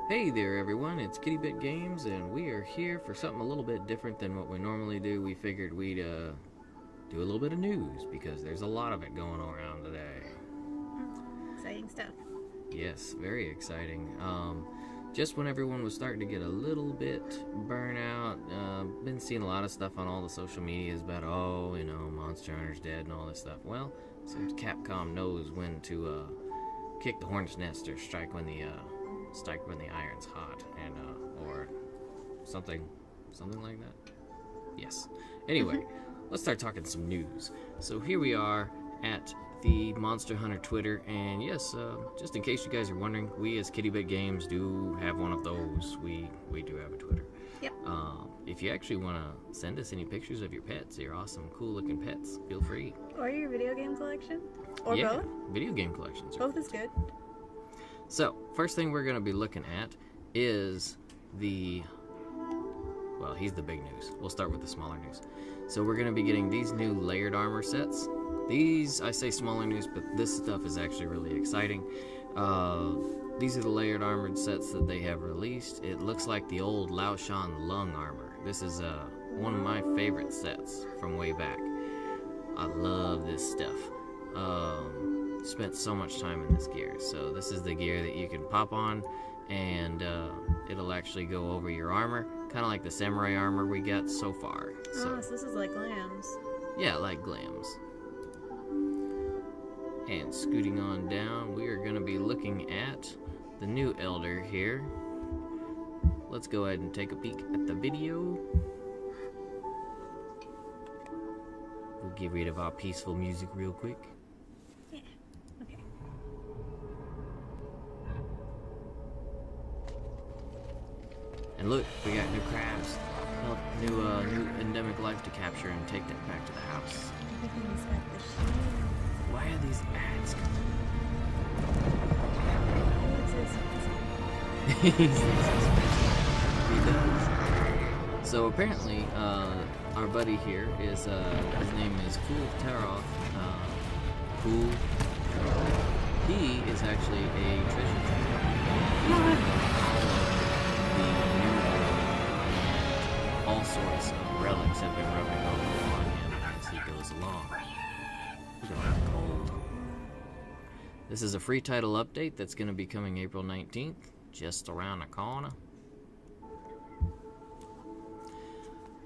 Hey there everyone, it's KittyBitGames and we are here for something a little bit different than what we normally do. We figured we'd do a little bit of news because there's a lot of it going around today. Exciting stuff. Yes, very exciting. Just when everyone was starting to get a little bit burnout, been seeing a lot of stuff on all the social medias about, Monster Hunter's dead and all this stuff. Well, seems Capcom knows when to kick the hornet's nest or strike when the iron's hot, and or something like that. Yes. Anyway, let's start talking some news. So here we are at the Monster Hunter Twitter, and yes, just in case you guys are wondering, we as KittyBitGames do have one of those. We do have a Twitter. Yep. If you actually want to send us any pictures of your pets, your awesome, cool-looking pets, feel free. Or your video game collection. Or yeah, both. Video game collections. Both is good. So, first thing we're going to be looking at is he's the big news. We'll start with the smaller news. So we're going to be getting these new layered armor sets. These, I say smaller news, but this stuff is actually really exciting. These are the layered armored sets that they have released. It looks like the old Lao Shan lung armor. This is one of my favorite sets from way back. I love this stuff. Spent so much time in this gear. So this is the gear that you can pop on, and it'll actually go over your armor, kind of like the samurai armor we got so far. So this is like glams. Yeah, like glams. And scooting on down, we are going to be looking at the new Elder here. Let's go ahead and take a peek at the video. We'll get rid of our peaceful music real quick. Yeah, okay. And look, we got new crabs. New endemic life to capture and take that back to the house. Everything's got the sheen. Why are these ads coming? So apparently, our buddy here is, his name is KULVE TAROTH. He is actually a treasure trader. All sorts of relics have been rubbing over on him as he goes along. Cold. This is a free title update that's going to be coming April 19th, just around the corner.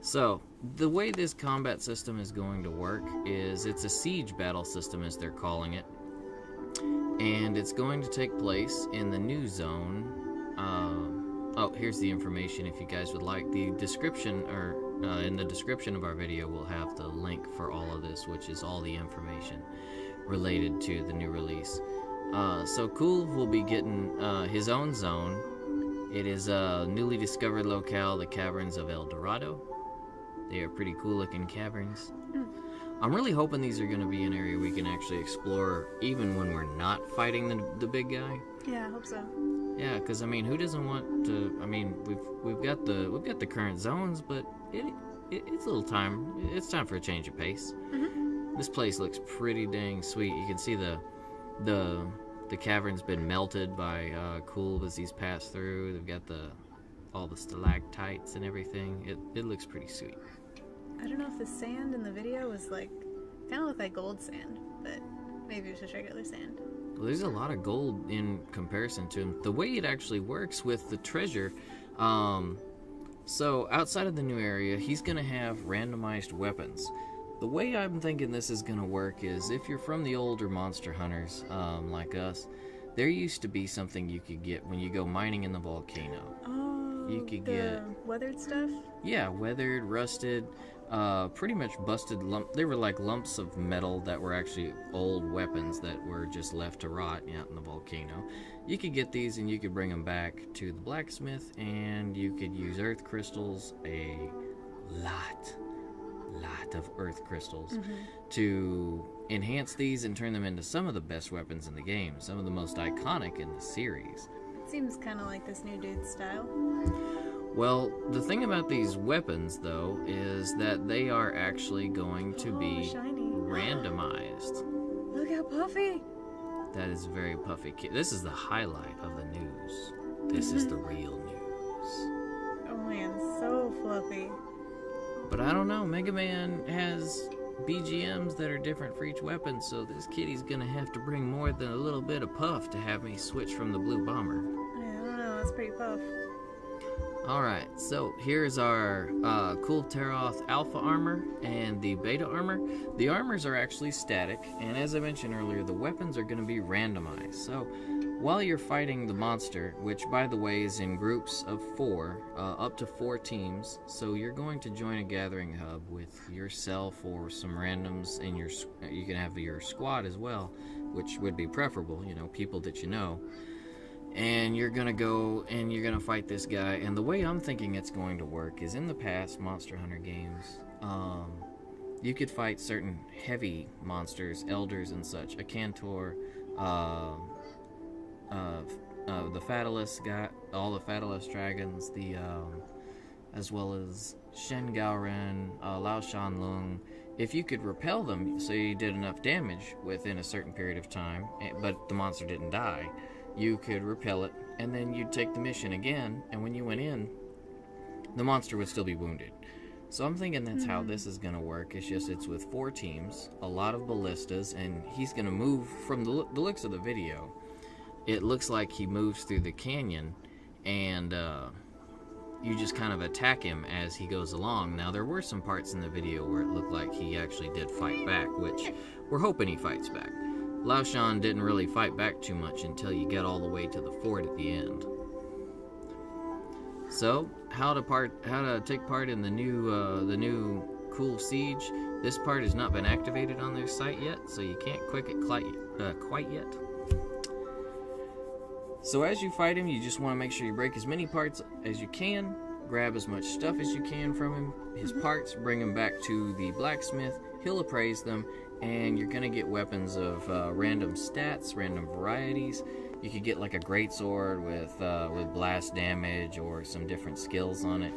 So, the way this combat system is going to work is it's a siege battle system, as they're calling it. And it's going to take place in the new zone. Here's the information if you guys would like. The description, or in the description of our video, we'll have the link for all of this, which is all the information related to the new release. So KULVE will be getting his own zone. It is a newly discovered locale, the Caverns of El Dorado. They are pretty cool looking caverns. I'm really hoping these are going to be an area we can actually explore even when we're not fighting the big guy. Yeah, I hope so. Yeah, because I mean, who doesn't want to? I mean, we've got the current zones, but it's a little time. It's time for a change of pace. Mm-hmm. This place looks pretty dang sweet. You can see the cavern's been melted by KULVE as he's passed through. They've got all the stalactites and everything. It looks pretty sweet. I don't know if the sand in the video was kind of looked like gold sand, but maybe it was just regular sand. Well, there's a lot of gold in comparison to him. The way it actually works with the treasure, so outside of the new area, he's going to have randomized weapons. The way I'm thinking this is going to work is if you're from the older Monster Hunters, like us, there used to be something you could get when you go mining in the volcano. Oh, you could get weathered stuff? Yeah, weathered, rusted, pretty much busted they were like lumps of metal that were actually old weapons that were just left to rot out in the volcano. You could get these and you could bring them back to the blacksmith, and you could use earth crystals, a lot of earth crystals, to enhance these and turn them into some of the best weapons in the game, some of the most iconic in the series. It seems kind of like this new dude's style. Well, the thing about these weapons, though, is that they are actually going to be shiny. Randomized. Look how puffy! That is very puffy. This is the highlight of the news. This is the real news. Oh man, so fluffy. But I don't know, Mega Man has BGMs that are different for each weapon, so this kitty's gonna have to bring more than a little bit of puff to have me switch from the blue bomber. Yeah, I don't know, that's pretty puff. Alright, so here's our KULVE TAROTH Alpha armor and the Beta armor. The armors are actually static, and as I mentioned earlier, the weapons are going to be randomized. So while you're fighting the monster, which by the way is in groups of 4, up to 4 teams, so you're going to join a gathering hub with yourself or some randoms in your, you can have your squad as well, which would be preferable, you know, people that you know. And you're gonna go and you're gonna fight this guy. And the way I'm thinking it's going to work is, in the past Monster Hunter games, you could fight certain heavy monsters, elders and such. A Cantor, the Fatalist guy, all the Fatalist dragons, the as well as Shen Gaoren, Lao Shan Lung. If you could repel them, so you did enough damage within a certain period of time, but the monster didn't die, you could repel it, and then you'd take the mission again, and when you went in, the monster would still be wounded. So I'm thinking that's how this is going to work. It's just, it's with 4 teams, a lot of ballistas, and he's going to move from the looks of the video. It looks like he moves through the canyon, and you just kind of attack him as he goes along. Now, there were some parts in the video where it looked like he actually did fight back, which we're hoping he fights back. Lao Shan didn't really fight back too much until you get all the way to the fort at the end. So, how to take part in the new KULVE Siege. This part has not been activated on their site yet, so you can't click it quite yet. So as you fight him, you just want to make sure you break as many parts as you can, grab as much stuff as you can from him, his parts, bring him back to the blacksmith, he'll appraise them, and you're gonna get weapons of random stats, random varieties. You could get like a greatsword with blast damage or some different skills on it.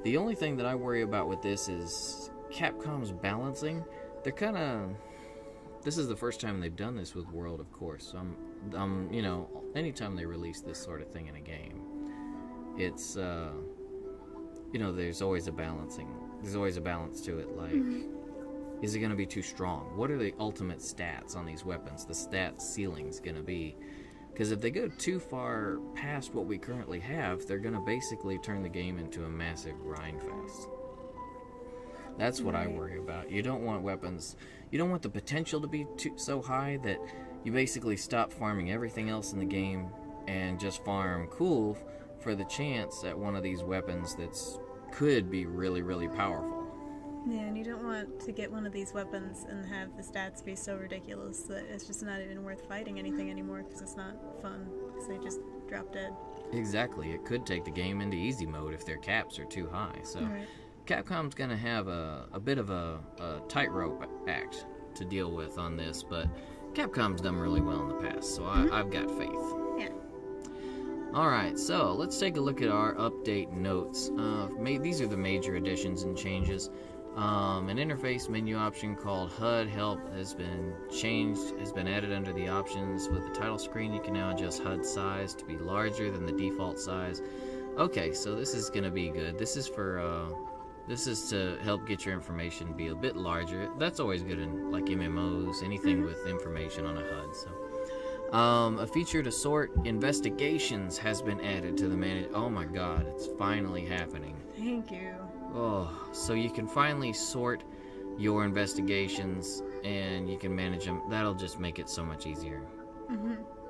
The only thing that I worry about with this is Capcom's balancing. They're kind of, this is the first time they've done this with World, of course. So I'm you know, anytime they release this sort of thing in a game, it's you know, there's always a balancing. There's always a balance to it. Like, is it going to be too strong? What are the ultimate stats on these weapons? The stat ceiling's going to be, because if they go too far past what we currently have, they're going to basically turn the game into a massive grind fest. That's what I worry about. You don't want weapons, you don't want the potential to be so high that you basically stop farming everything else in the game and just farm KULVE for the chance at one of these weapons that's could be really, really powerful. Yeah, and you don't want to get one of these weapons and have the stats be so ridiculous that it's just not even worth fighting anything anymore, because it's not fun, because they just drop dead. Exactly. It could take the game into easy mode if their caps are too high. So Capcom's going to have a bit of a tightrope act to deal with on this, but Capcom's done really well in the past, so I've got faith. Yeah. Alright, so let's take a look at our update notes. These are the major additions and changes. An interface menu option called HUD Help has been changed, has been added under the options. With the title screen, you can now adjust HUD size to be larger than the default size. Okay, so this is going to be good. This is for, this is to help get your information be a bit larger. That's always good in, like, MMOs, anything with information on a HUD, so. A feature to sort investigations has been added to the manage. Oh my god, it's finally happening. Thank you. Oh, so you can finally sort your investigations and you can manage them. That'll just make it so much easier.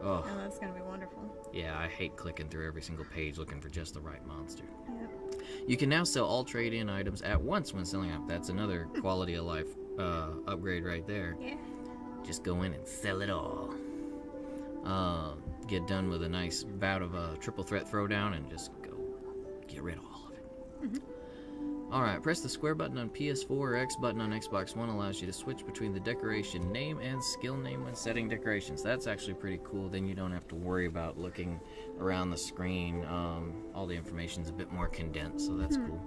Oh, that's gonna be wonderful. Yeah, I hate clicking through every single page looking for just the right monster. Yep. You can now sell all trade-in items at once when selling up. That's another quality of life upgrade right there. Yeah. Just go in and sell it all. Get done with a nice bout of a triple threat throwdown and just go get rid of all of it. Alright, press the square button on PS4 or X button on Xbox One allows you to switch between the decoration name and skill name when setting decorations. That's actually pretty cool. Then you don't have to worry about looking around the screen. All the information's a bit more condensed, so that's cool.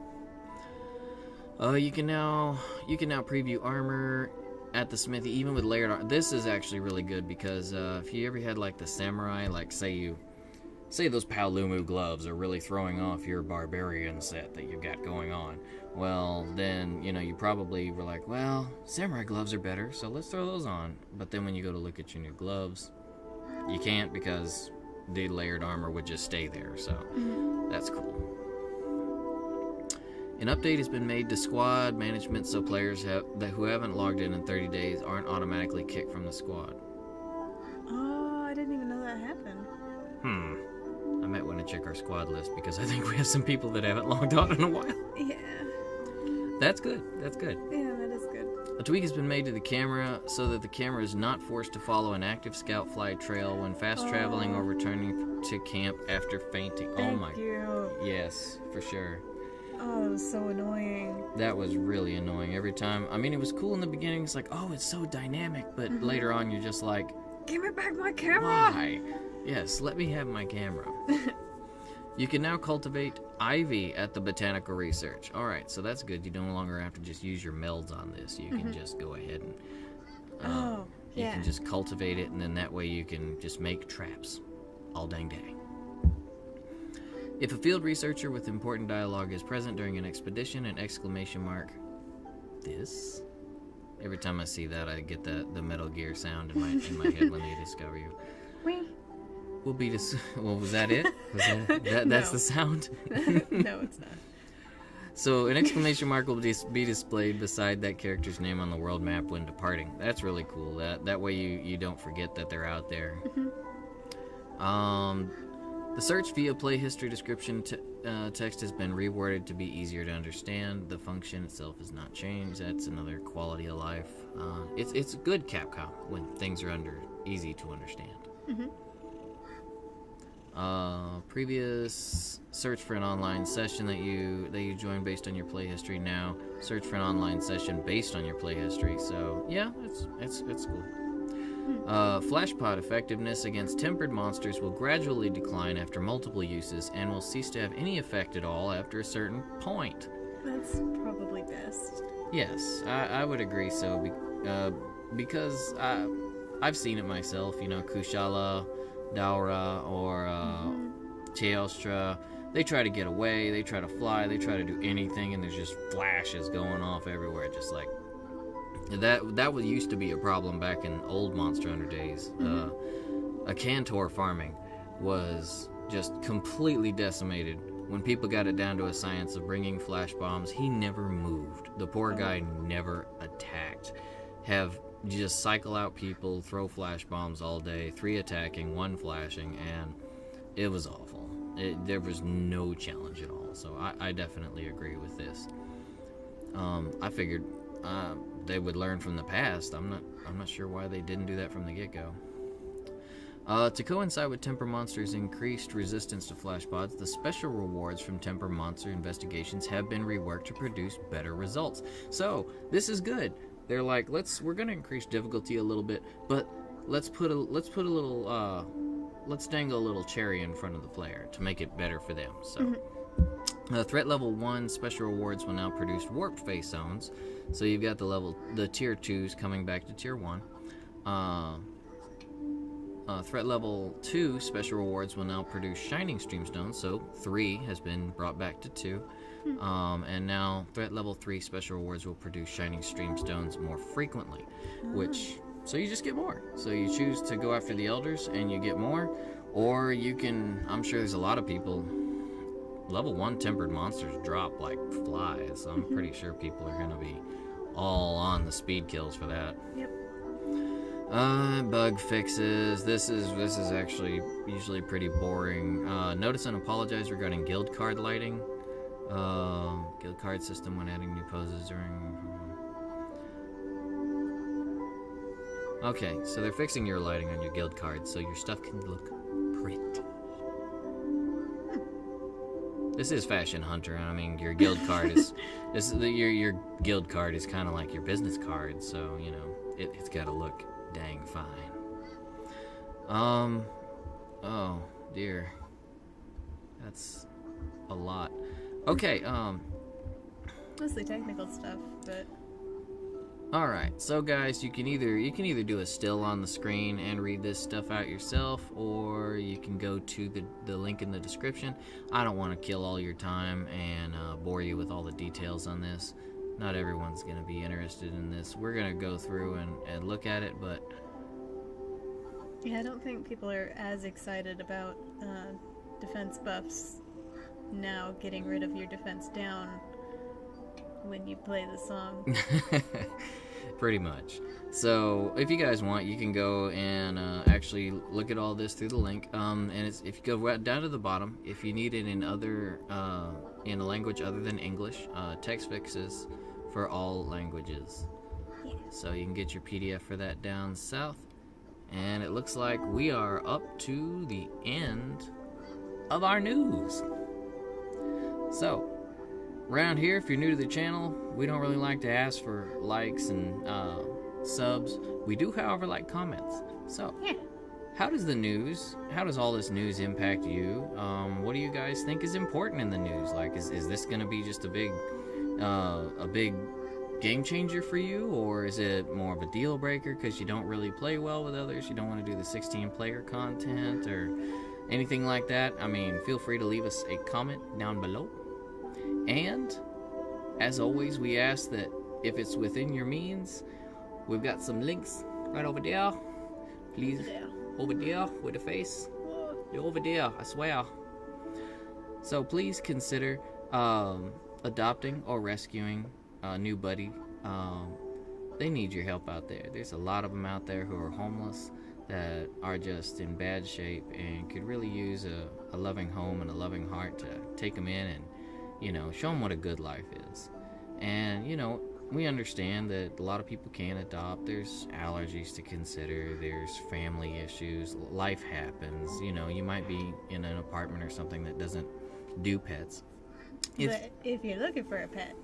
You can now preview armor at the smithy, even with layered armor. This is actually really good because if you ever had like the samurai, like say say those Paolumu gloves are really throwing off your barbarian set that you've got going on. Well, then, you know, you probably were like, well, samurai gloves are better, so let's throw those on. But then when you go to look at your new gloves, you can't because the layered armor would just stay there, so that's cool. An update has been made to squad management so players who haven't logged in 30 days aren't automatically kicked from the squad. Oh, I didn't even know that happened. I might want to check our squad list because I think we have some people that haven't logged on in a while. Yeah. That's good. That's good. Yeah, that is good. A tweak has been made to the camera so that the camera is not forced to follow an active scout flight trail when fast traveling or returning to camp after fainting. Thank you. Yes, for sure. Oh, that was so annoying. That was really annoying every time. I mean, it was cool in the beginning. It's like, oh, it's so dynamic. But later on, you're just like, give me back my camera! why? Yes, let me have my camera. You can now cultivate ivy at the botanical research. Alright, so that's good. You no longer have to just use your melds on this. You can just go ahead and you can just cultivate it, and then that way you can just make traps all dang day. If a field researcher with important dialogue is present during an expedition, an exclamation mark this. Every time I see that, I get the Metal Gear sound in my head when they discover you. Wee. Will be well, was that it? That's the sound? No, it's not. So an exclamation mark will be displayed beside that character's name on the world map when departing. That's really cool. That way you don't forget that they're out there. The search via play history description text has been reworded to be easier to understand. The function itself has not changed. That's another quality of life. It's good Capcom when things are easy to understand. Previous search for an online session that you join based on your play history. Now search for an online session based on your play history. So yeah, it's cool. Flashpot effectiveness against tempered monsters will gradually decline after multiple uses and will cease to have any effect at all after a certain point. That's probably best. Yes, I would agree so, because I've seen it myself. You know, Kushala, Daura, or Teostra, they try to get away, they try to fly, they try to do anything, and there's just flashes going off everywhere, just like... That used to be a problem back in old Monster Hunter days. A Cantor farming was just completely decimated. When people got it down to a science of bringing flash bombs, he never moved. The poor guy never attacked. Have just cycle out people, throw flash bombs all day, 3 attacking, 1 flashing, and it was awful. There was no challenge at all. So I definitely agree with this. I figured they would learn from the past. I'm not sure why they didn't do that from the get-go. To coincide with Temper Monster's increased resistance to flashpods, the special rewards from Temper Monster investigations have been reworked to produce better results. So this is good. They're like, we're gonna increase difficulty a little bit, but let's dangle a little cherry in front of the player to make it better for them. So. Threat level 1 special rewards will now produce warp face zones. So you've got the tier 2s coming back to tier 1. Threat level 2 special rewards will now produce shining streamstones. So 3 has been brought back to 2. And now threat level 3 special rewards will produce shining streamstones more frequently. So you just get more. So you choose to go after the elders and you get more. Or you can, I'm sure there's a lot of people... Level 1 tempered monsters drop like flies, so I'm pretty sure people are going to be all on the speed kills for that. Yep. Bug fixes. This is actually usually pretty boring. Notice and apologize regarding guild card lighting. Guild card system when adding new poses during... Okay, so they're fixing your lighting on your guild card so your stuff can look pretty. This is Fashion Hunter. I mean, your guild card is your guild card is kind of like your business card, so you know it's got to look dang fine. Oh dear, that's a lot. Okay. Mostly technical stuff, but All right, so guys, you can either do a still on the screen and read this stuff out yourself, or you can go to the link in the description. I don't want to kill all your time and bore you with all the details on this. Not everyone's going to be interested in this. We're going to go through and look at it, but Yeah, I don't think people are as excited about defense buffs now getting rid of your defense down when you play the song. pretty much. So if you guys want, you can go and actually look at all this through the link. And if you go right down to the bottom, if you need it in a language other than English, text fixes for all languages. Yeah. So you can get your PDF for that down south. And it looks like we are up to the end of our news. So, around here, if you're new to the channel, we don't really like to ask for likes and subs. We do, however, like comments. So, Yeah. how does all this news impact you? What do you guys think is important in the news? Like, is this going to be just a big game changer for you, or is it more of a deal breaker because you don't really play well with others, you don't want to do the 16 player content or anything like that? I mean, feel free to leave us a comment down below. And as always, we ask that if it's within your means, we've got some links right over there. Please, over there with the face. They're over there, I swear. So please consider adopting or rescuing a new buddy. They need your help out there. There's a lot of them out there who are homeless, that are just in bad shape and could really use a loving home and a loving heart to take them in and, you know, show them what a good life is. And, you know, we understand that a lot of people can't adopt. There's allergies to consider. There's family issues. Life happens. You know, you might be in an apartment or something that doesn't do pets. But if you're looking for a pet,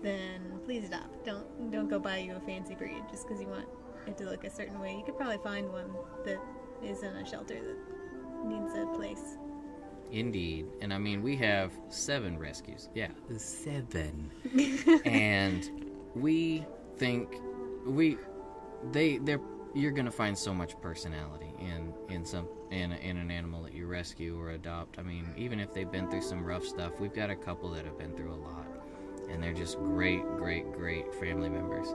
then please adopt. Don't go buy you a fancy breed just because you want it to look a certain way. You could probably find one that is in a shelter that needs a place. Indeed. And I mean, we have 7 rescues. Yeah, 7. And we think you're gonna find so much personality in an animal that you rescue or adopt. I mean, even if they've been through some rough stuff, we've got a couple that have been through a lot, and they're just great family members.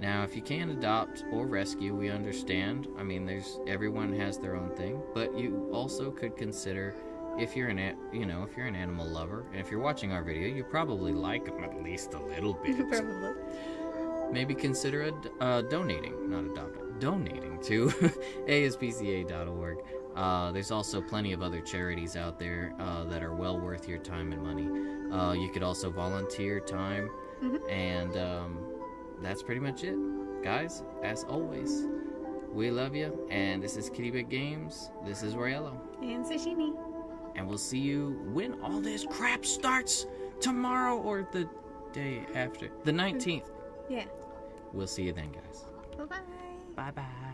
Now, if you can't adopt or rescue, we understand. I mean, everyone has their own thing, but you also could consider, if you're an animal lover, and if you're watching our video, you probably like them at least a little bit. Probably. Maybe consider donating to aspca.org. There's also plenty of other charities out there that are well worth your time and money. You could also volunteer time, and that's pretty much it. Guys, as always, we love you, and this is KittyBitGames. This is Royello. And sashimi. And we'll see you when all this crap starts tomorrow or the day after. The 19th. Yeah. We'll see you then, guys. Bye-bye. Bye-bye.